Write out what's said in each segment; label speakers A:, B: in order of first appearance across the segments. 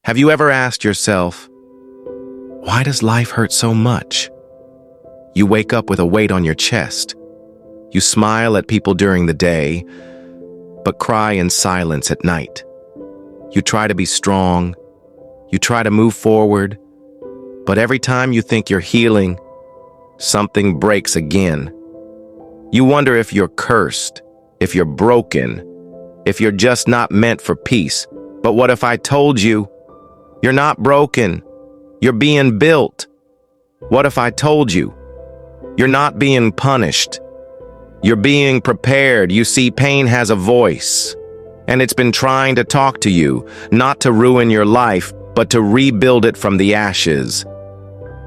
A: Have you ever asked yourself, why does life hurt so much? You wake up with a weight on your chest. You smile at people during the day, but cry in silence at night. You try to be strong. You try to move forward, but every time you think you're healing, something breaks again. You wonder if you're cursed, if you're broken, if you're just not meant for peace. But what if I told you, you're not broken, you're being built? What if I told you, you're not being punished, you're being prepared? You see, pain has a voice, and it's been trying to talk to you, not to ruin your life, but to rebuild it from the ashes.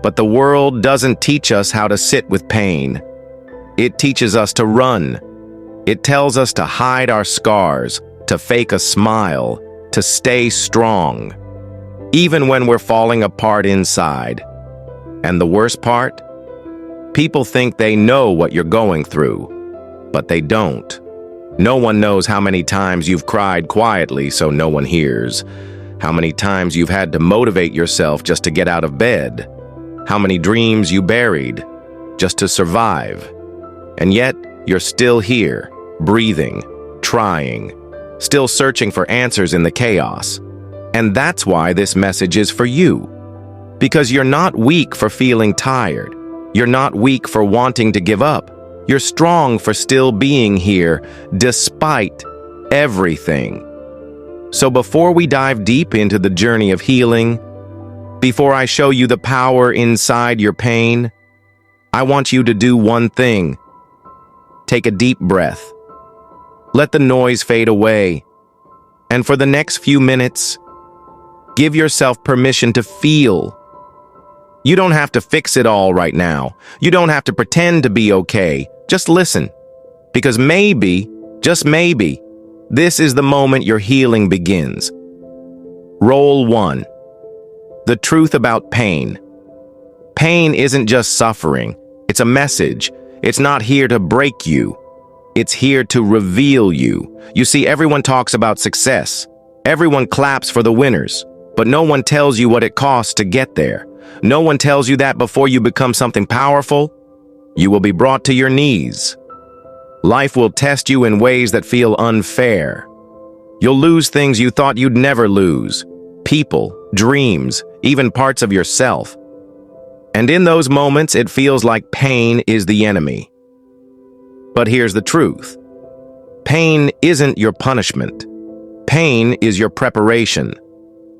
A: But the world doesn't teach us how to sit with pain. It teaches us to run. It tells us to hide our scars, to fake a smile, to stay strong, even when we're falling apart inside. And the worst part? People think they know what you're going through, but they don't. No one knows how many times you've cried quietly so no one hears, how many times you've had to motivate yourself just to get out of bed, how many dreams you buried just to survive. And yet, you're still here, breathing, trying, still searching for answers in the chaos. And that's why this message is for you. Because you're not weak for feeling tired. You're not weak for wanting to give up. You're strong for still being here, despite everything. So before we dive deep into the journey of healing, before I show you the power inside your pain, I want you to do one thing. Take a deep breath. Let the noise fade away. And for the next few minutes, give yourself permission to feel. You don't have to fix it all right now. You don't have to pretend to be okay. Just listen. Because maybe, just maybe, this is the moment your healing begins. Role 1. The truth about pain. Pain isn't just suffering. It's a message. It's not here to break you. It's here to reveal you. You see, everyone talks about success. Everyone claps for the winners. But no one tells you what it costs to get there. No one tells you that before you become something powerful, you will be brought to your knees. Life will test you in ways that feel unfair. You'll lose things you thought you'd never lose. People, dreams, even parts of yourself. And in those moments, it feels like pain is the enemy. But here's the truth. Pain isn't your punishment. Pain is your preparation.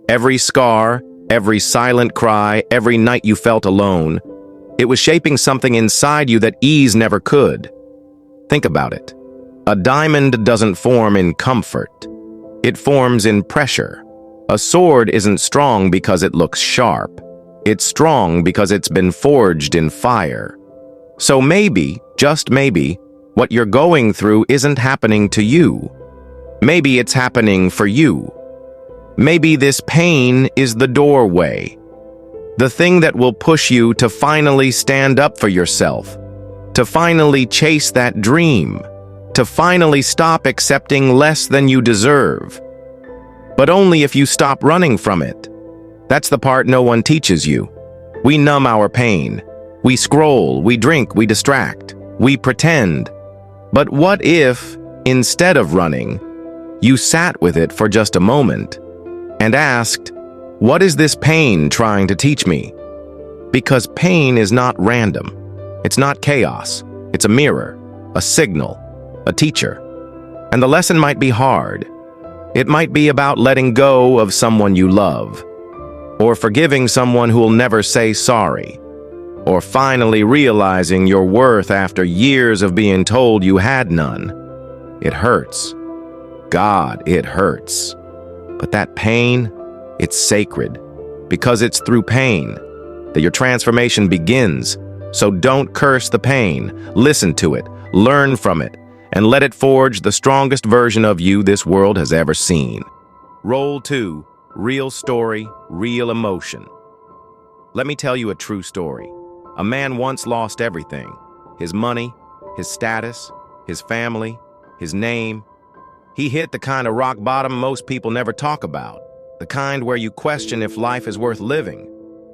A: Every scar, every silent cry, every night you felt alone, it was shaping something inside you that ease never could. Think about it. A diamond doesn't form in comfort. It forms in pressure. A sword isn't strong because it looks sharp. It's strong because it's been forged in fire. So maybe, just maybe, what you're going through isn't happening to you. Maybe it's happening for you. Maybe this pain is the doorway. The thing that will push you to finally stand up for yourself. To finally chase that dream. To finally stop accepting less than you deserve. But only if you stop running from it. That's the part no one teaches you. We numb our pain. We scroll, we drink, we distract, we pretend. But what if, instead of running, you sat with it for just a moment and asked, what is this pain trying to teach me? Because pain is not random. It's not chaos. It's a mirror, a signal, a teacher. And the lesson might be hard. It might be about letting go of someone you love, or forgiving someone who will never say sorry, or finally realizing your worth after years of being told you had none. It hurts. God, it hurts. But that pain, it's sacred, because it's through pain that your transformation begins. So don't curse the pain. Listen to it, learn from it, and let it forge the strongest version of you this world has ever seen. Role 2, real story, real emotion. Let me tell you a true story. A man once lost everything. His money, his status, his family, his name. He hit the kind of rock bottom most people never talk about. the kind where you question if life is worth living.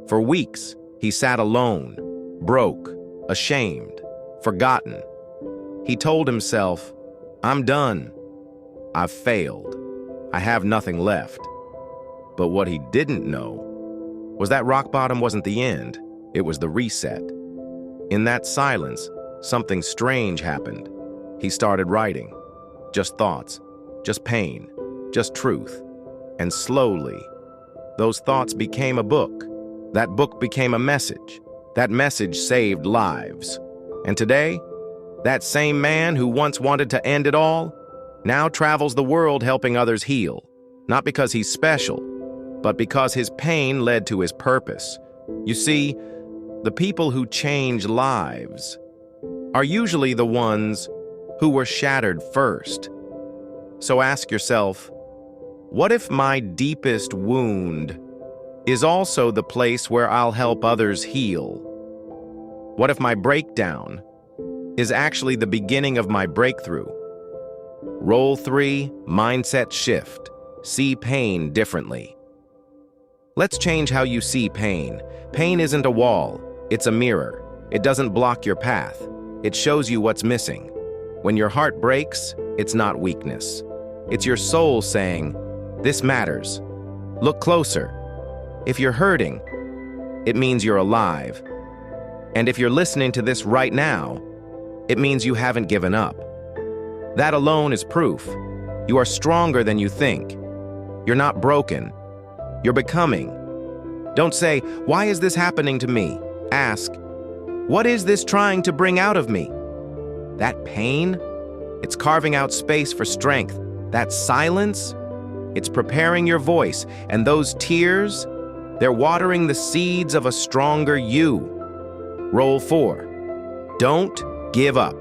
A: For weeks, he sat alone, broke, ashamed, forgotten. He told himself, "I'm done. I've failed. I have nothing left." But what he didn't know was that rock bottom wasn't the end, it was the reset. In that silence, something strange happened. He started writing. Just thoughts, just pain, just truth. And slowly, those thoughts became a book. That book became a message. That message saved lives. And today, that same man who once wanted to end it all now travels the world helping others heal, not because he's special, but because his pain led to his purpose. You see, the people who change lives are usually the ones who were shattered first. So ask yourself, what if my deepest wound is also the place where I'll help others heal? What if my breakdown is actually the beginning of my breakthrough? Role 3, mindset shift. See pain differently. Let's change how you see pain. Pain isn't a wall, it's a mirror. It doesn't block your path. It shows you what's missing. When your heart breaks, it's not weakness. It's your soul saying, "This matters. Look closer." If you're hurting, it means you're alive. And if you're listening to this right now, it means you haven't given up. That alone is proof. You are stronger than you think. You're not broken. You're becoming. Don't say, "Why is this happening to me?" Ask, "What is this trying to bring out of me?" That pain, it's carving out space for strength. That silence, it's preparing your voice. And those tears, they're watering the seeds of a stronger you. Role 4, don't give up.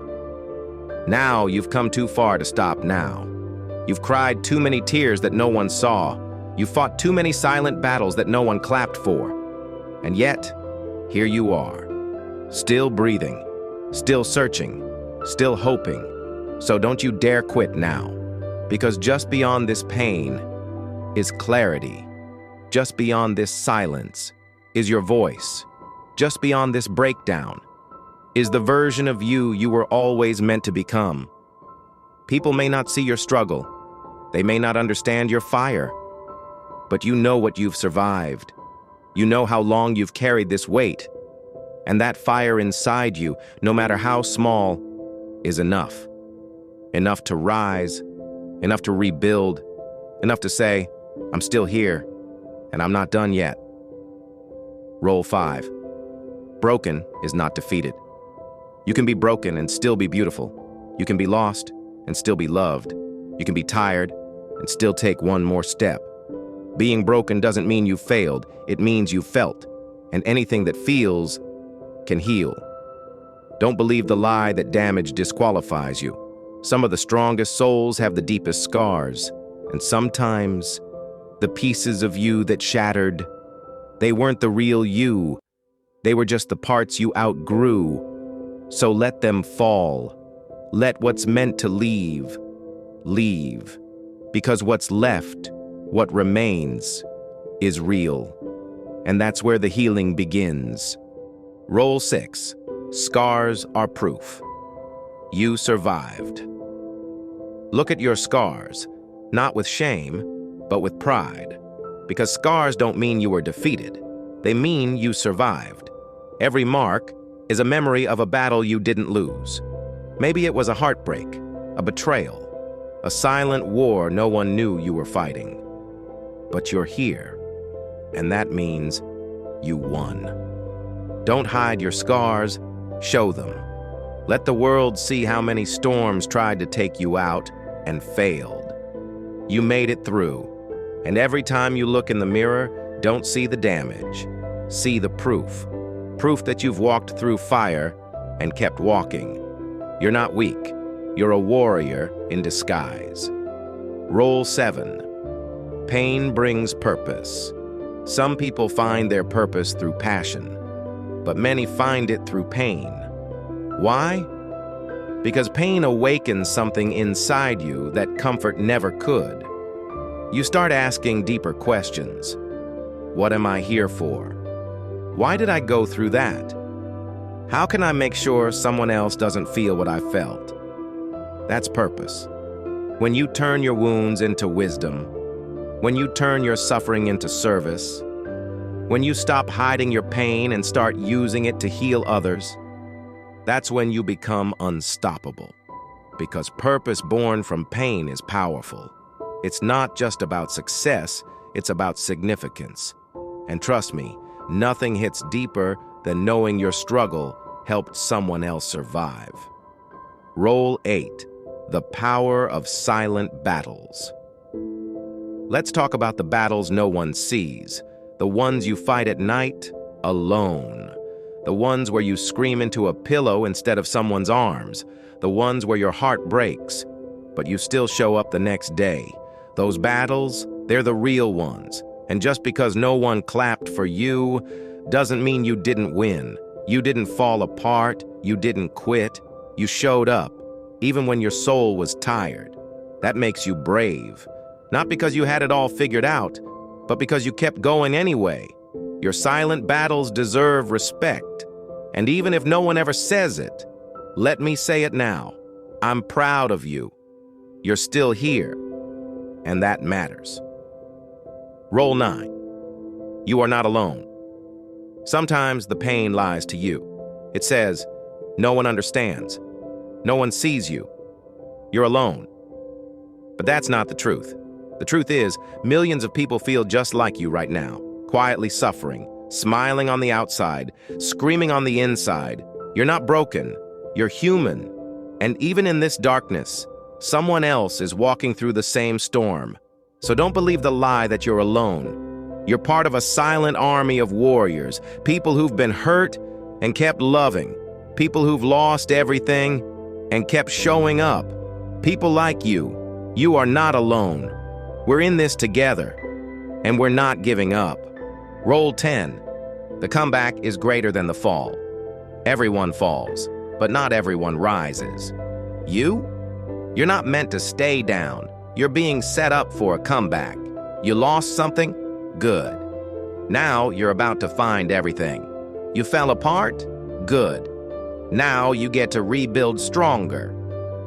A: Now you've come too far to stop now. You've cried too many tears that no one saw. You fought too many silent battles that no one clapped for. And yet, here you are, still breathing, still searching, still hoping. So don't you dare quit now, because just beyond this pain is clarity. Just beyond this silence is your voice. Just beyond this breakdown is the version of you you were always meant to become. People may not see your struggle. They may not understand your fire. But you know what you've survived. You know how long you've carried this weight. And that fire inside you, no matter how small, is enough. Enough to rise, enough to rebuild, enough to say, "I'm still here, and I'm not done yet." Role 5. Broken is not defeated. You can be broken and still be beautiful. You can be lost and still be loved. You can be tired and still take one more step. Being broken doesn't mean you failed, it means you felt. And anything that feels can heal. Don't believe the lie that damage disqualifies you. Some of the strongest souls have the deepest scars, and sometimes the pieces of you that shattered, they weren't the real you. They were just the parts you outgrew. So let them fall. Let what's meant to leave, leave. Because what's left, what remains, is real. And that's where the healing begins. Role 6. Scars are proof. You survived. Look at your scars, not with shame, but with pride. Because scars don't mean you were defeated. They mean you survived. Every mark is a memory of a battle you didn't lose. Maybe it was a heartbreak, a betrayal, a silent war no one knew you were fighting. But you're here, and that means you won. Don't hide your scars, show them. Let the world see how many storms tried to take you out and failed. You made it through, and every time you look in the mirror, don't see the damage. See the proof. Proof that you've walked through fire and kept walking. You're not weak. You're a warrior in disguise. Role 7. Pain brings purpose. Some people find their purpose through passion, but many find it through pain. Why? Because pain awakens something inside you that comfort never could. You start asking deeper questions. What am I here for? Why did I go through that? How can I make sure someone else doesn't feel what I felt? That's purpose. When you turn your wounds into wisdom, when you turn your suffering into service, when you stop hiding your pain and start using it to heal others, that's when you become unstoppable. Because purpose born from pain is powerful. It's not just about success, it's about significance. And trust me, nothing hits deeper than knowing your struggle helped someone else survive. Role 8. The power of silent battles. Let's talk about the battles no one sees, the ones you fight at night, alone. The ones where you scream into a pillow instead of someone's arms. The ones where your heart breaks, but you still show up the next day. Those battles, they're the real ones. And just because no one clapped for you doesn't mean you didn't win. You didn't fall apart. You didn't quit. You showed up, even when your soul was tired. That makes you brave. Not because you had it all figured out, but because you kept going anyway. Your silent battles deserve respect. And even if no one ever says it, let me say it now. I'm proud of you. You're still here. And that matters. Role 9. You are not alone. Sometimes the pain lies to you. It says, no one understands. No one sees you. You're alone. But that's not the truth. The truth is, millions of people feel just like you right now, quietly suffering, smiling on the outside, screaming on the inside. You're not broken. You're human. And even in this darkness, someone else is walking through the same storm. So don't believe the lie that you're alone. You're part of a silent army of warriors, people who've been hurt and kept loving, people who've lost everything and kept showing up. People like you. You are not alone. We're in this together, and we're not giving up. Role 10. The comeback is greater than the fall. Everyone falls, but not everyone rises. You're not meant to stay down. You're being set up for a comeback. You lost something? Good. Now you're about to find everything. You fell apart? Good. Now you get to rebuild stronger.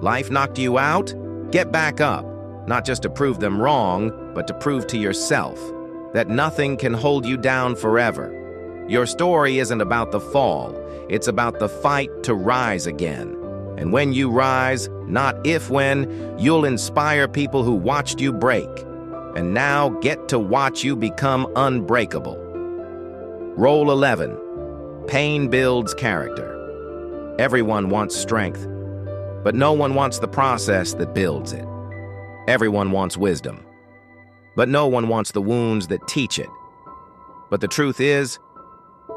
A: Life knocked you out? Get back up. Not just to prove them wrong, but to prove to yourself that nothing can hold you down forever. Your story isn't about the fall. It's about the fight to rise again. And when you rise, not if when, you'll inspire people who watched you break, and now get to watch you become unbreakable. Role 11. Pain builds character. Everyone wants strength, but no one wants the process that builds it. Everyone wants wisdom, but no one wants the wounds that teach it. But the truth is,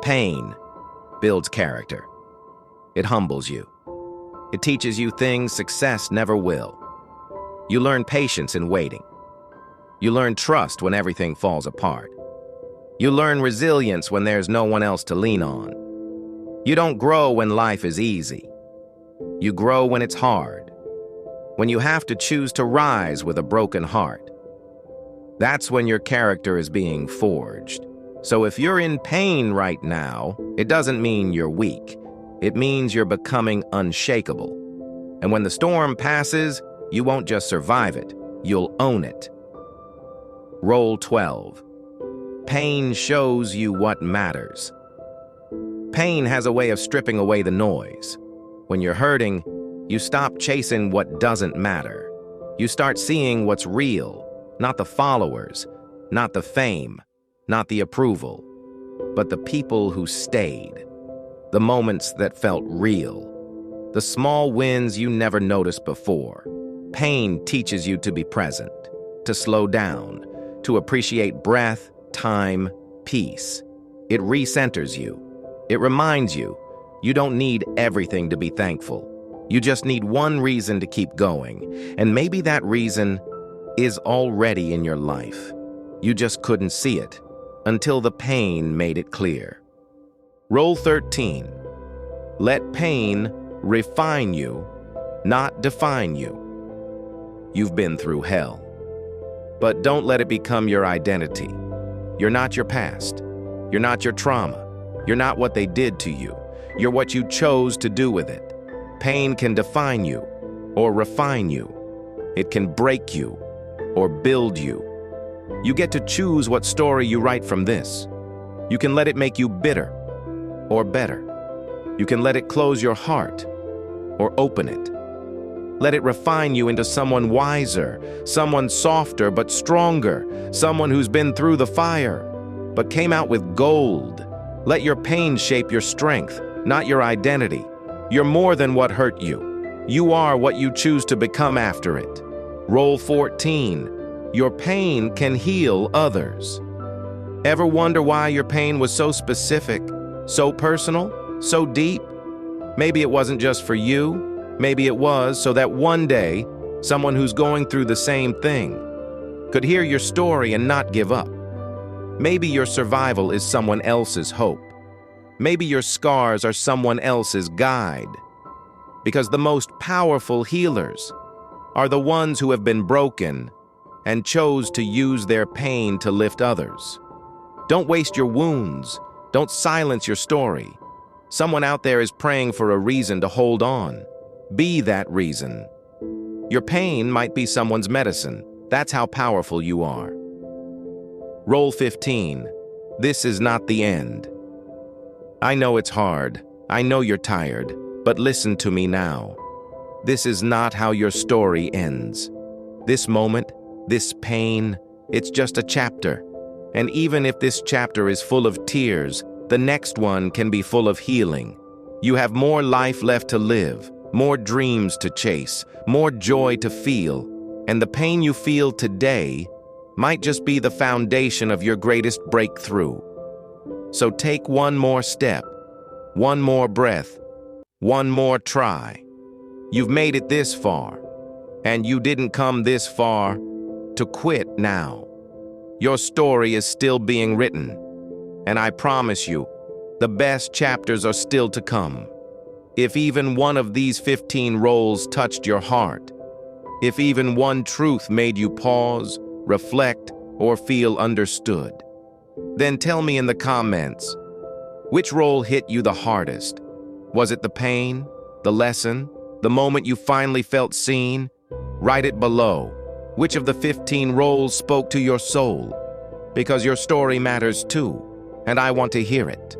A: pain builds character. It humbles you. It teaches you things success never will. You learn patience in waiting. You learn trust when everything falls apart. You learn resilience when there's no one else to lean on. You don't grow when life is easy. You grow when it's hard, when you have to choose to rise with a broken heart. That's when your character is being forged. So if you're in pain right now, it doesn't mean you're weak. It means you're becoming unshakable. And when the storm passes, you won't just survive it, you'll own it. Role 12. Pain shows you what matters. Pain has a way of stripping away the noise. When you're hurting, you stop chasing what doesn't matter. You start seeing what's real, not the followers, not the fame, not the approval, but the people who stayed. The moments that felt real. The small wins you never noticed before. Pain teaches you to be present, to slow down, to appreciate breath, time, peace. It recenters you. It reminds you, you don't need everything to be thankful. You just need one reason to keep going, and maybe that reason is already in your life. You just couldn't see it until the pain made it clear. Role 13. Let pain refine you, not define you. You've been through hell. but don't let it become your identity. You're not your past. You're not your trauma. You're not what they did to you. You're what you chose to do with it. Pain can define you or refine you. It can break you or build you. You get to choose what story you write from this. You can let it make you bitter or better. You can let it close your heart or open it. Let it refine you into someone wiser, someone softer but stronger, someone who's been through the fire but came out with gold. Let your pain shape your strength, not your identity. You're more than what hurt you. You are what you choose to become after it. Role 14. Your pain can heal others. Ever wonder why your pain was so specific, so personal, so deep? Maybe it wasn't just for you. Maybe it was so that one day, someone who's going through the same thing could hear your story and not give up. Maybe your survival is someone else's hope. Maybe your scars are someone else's guide. Because the most powerful healers are the ones who have been broken and chose to use their pain to lift others. Don't waste your wounds. Don't silence your story. Someone out there is praying for a reason to hold on. Be that reason. Your pain might be someone's medicine. That's how powerful you are. Role 15. This is not the end. I know it's hard. I know you're tired. But listen to me now. This is not how your story ends. This moment, this pain, it's just a chapter. And even if this chapter is full of tears, the next one can be full of healing. You have more life left to live, more dreams to chase, more joy to feel. And the pain you feel today might just be the foundation of your greatest breakthrough. So take one more step, one more breath, one more try. You've made it this far, and you didn't come this far to quit now. Your story is still being written, and I promise you, the best chapters are still to come. If even one of these 15 roles touched your heart, if even one truth made you pause, reflect, or feel understood, then tell me in the comments, which role hit you the hardest? Was it the pain, the lesson, the moment you finally felt seen? Write it below. Which of the 15 roles spoke to your soul? Because your story matters too, and I want to hear it.